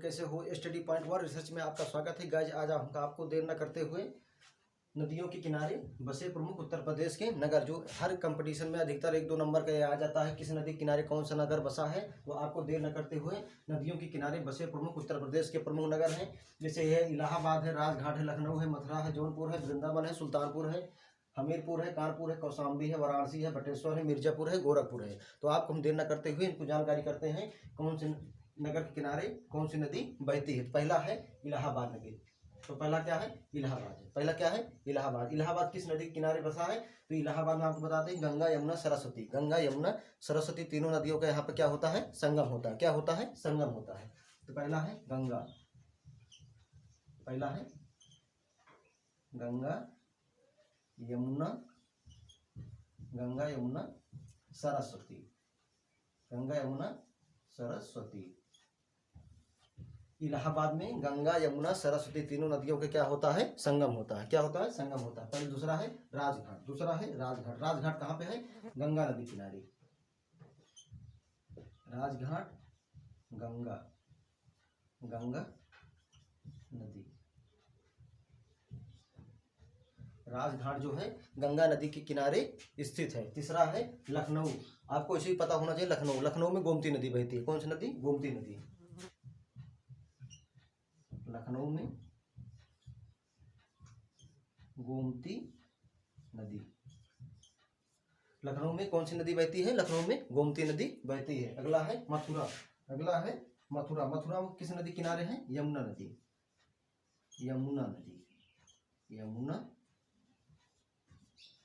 कैसे हो। Study point वर research में आपका स्वागत है। गाइज आज हम आपको देर न करते हुए नदियों के किनारे बसे प्रमुख उत्तर प्रदेश के नगर, जो हर कंपटीशन में अधिकतर 1-2 नंबर का आ जाता है, किस नदी के किनारे कौन सा नगर बसा है, वो आपको देर न करते हुए नदियों के किनारे बसे प्रमुख उत्तर प्रदेश के प्रमुख नगर हैं। जैसे है इलाहाबाद है, राजघाट है, लखनऊ है, मथुरा है, जौनपुर है, वृंदावन है, सुल्तानपुर है, हमीरपुर है, कानपुर है, कौशाम्बी है, वाराणसी है, बटेश्वर है, मिर्जापुर है, गोरखपुर है। तो आपको हम देर न करते हुए इनको जानकारी करते हैं कौन से नगर के किनारे कौन सी नदी बहती है। पहला है इलाहाबाद नदी। तो पहला क्या है? इलाहाबाद है। पहला क्या है? इलाहाबाद। इलाहाबाद किस नदी के किनारे बसा है? तो इलाहाबाद में आपको बताते हैं गंगा यमुना सरस्वती, गंगा यमुना सरस्वती तीनों नदियों का यहाँ पर क्या होता है? संगम होता है। क्या होता है? संगम होता है। तो पहला है गंगा, पहला है गंगा यमुना, गंगा यमुना सरस्वती, गंगा यमुना सरस्वती। इलाहाबाद में गंगा यमुना सरस्वती तीनों नदियों के क्या होता है? संगम होता है। क्या होता है? संगम होता है। पहले दूसरा है राजघाट, दूसरा है राजघाट। राजघाट कहाँ पे है? गंगा नदी किनारे। राजघाट गंगा, गंगा नदी, राजघाट जो है गंगा नदी के किनारे स्थित है। तीसरा है लखनऊ। आपको इसे पता होना चाहिए, लखनऊ, लखनऊ में गोमती नदी बहती है। कौन सी नदी? गोमती नदी। लखनऊ में गोमती नदी। लखनऊ में कौन सी नदी बहती है? लखनऊ में गोमती नदी बहती है। अगला है मथुरा, अगला है मथुरा। मथुरा में किस नदी किनारे है? यमुना नदी, यमुना नदी, यमुना,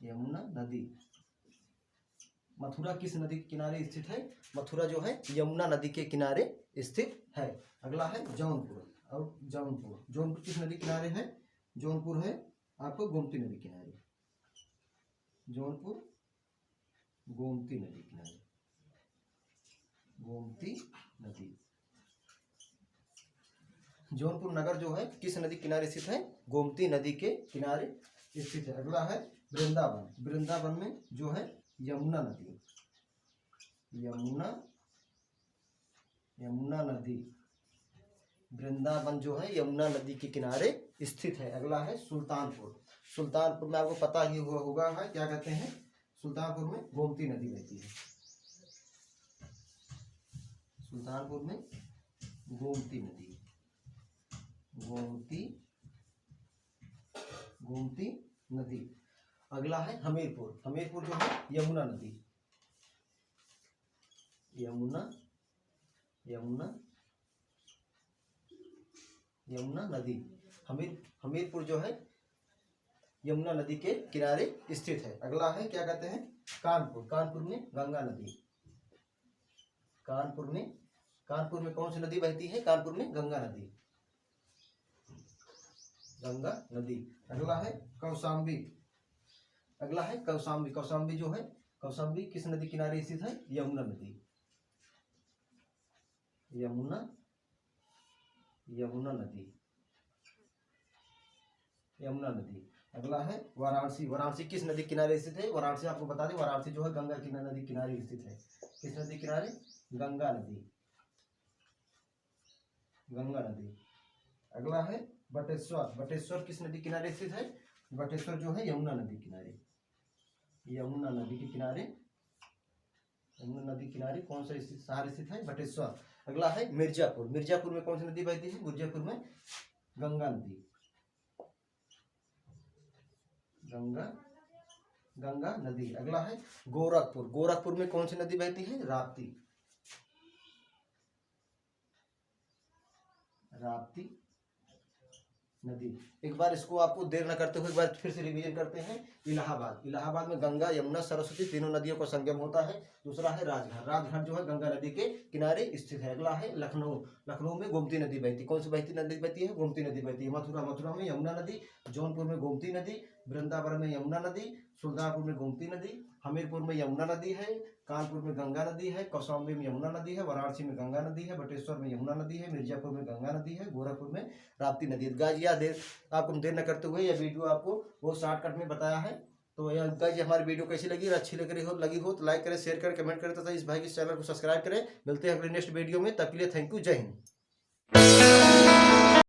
यमुना नदी। मथुरा किस नदी के किनारे स्थित है? मथुरा जो है यमुना नदी के किनारे स्थित है। अगला है जौनपुर। और जौनपुर, जौनपुर किस नदी किनारे है? जौनपुर है आपको गोमती नदी किनारे। जौनपुर गोमती नदी किनारे, गोमती नदी। जौनपुर नगर जो है किस नदी किनारे स्थित है? गोमती नदी के किनारे स्थित है। अगला है वृंदावन। वृंदावन में जो है यमुना नदी, यमुना, यमुना नदी। वृंदावन जो है यमुना नदी के किनारे स्थित है। अगला है सुल्तानपुर। सुल्तानपुर में आपको पता ही होगा है क्या कहते हैं? सुल्तानपुर में गोमती नदी बहती है। सुल्तानपुर में गोमती नदी, गोमती, गोमती नदी। अगला है हमीरपुर। हमीरपुर जो है यमुना नदी, यमुना, यमुना, यमुना नदी। हमीरपुर जो है यमुना नदी के किनारे स्थित है। अगला है क्या कहते हैं? कानपुर। कानपुर में गंगा नदी। कानपुर में, कानपुर में कौन सी नदी बहती है? कानपुर में गंगा नदी, गंगा नदी। अगला है कौशाम्बी। अगला है कौशाम्बी। कौशाम्बी जो है, कौशाम्बी किस नदी किनारे स्थित है? यमुना नदी, यमुना, यमुना नदी, यमुना नदी। अगला है वाराणसी। वाराणसी किस नदी किनारे स्थित है? वाराणसी आपको बता दें, वाराणसी जो है गंगा की नदी किनारे स्थित है। किस नदी किनारे? गंगा नदी, गंगा नदी। अगला है बटेश्वर। बटेश्वर किस नदी किनारे स्थित है? बटेश्वर जो है यमुना नदी किनारे, यमुना नदी के किनारे, यमुना नदी किनारे कौन सा स्थित, शहर स्थित है? बटेश्वर। अगला है मिर्जापुर। मिर्जापुर में कौन सी नदी बहती है? मिर्जापुर में गंगा नदी, गंगा, गंगा नदी। अगला है गोरखपुर। गोरखपुर में कौन सी नदी बहती है? राप्ती, राप्ती नदी। एक बार इसको आपको देर न करते हुए एक बार फिर से रिवीजन करते हैं। इलाहाबाद। इलाहाबाद में गंगा यमुना सरस्वती तीनों नदियों का संगम होता है। दूसरा है राजघाट। राजघाट जो है गंगा नदी के किनारे स्थित है। अगला है लखनऊ। लखनऊ में गोमती नदी बहती। कौन सी बहती नदी बहती है? गोमती नदी बहती है। मथुरा। मथुरा में यमुना नदी। जौनपुर में गोमती नदी। वृंदावन में यमुना नदी। सुल्तानपुर में गोमती नदी। हमीरपुर में यमुना नदी है। कानपुर में गंगा नदी है। कौशाम्बी में यमुना नदी है। वाराणसी में गंगा नदी है। बटेश्वर में यमुना नदी है। मिर्जापुर में गंगा नदी है। गोरखपुर में राप्ती नदी है। गाइस यह देर आपको देर न करते हुए यह वीडियो आपको बहुत शॉर्टकट में बताया है। तो यह गाइस हमारी वीडियो कैसी लगी, अच्छी लगी हो तो लाइक करें, शेयर करें, कमेंट करें तथा इस भाई के चैनल को सब्सक्राइब करें। मिलते हैं अगले नेक्स्ट वीडियो में। तब के लिए थैंक यू, जय हिंद।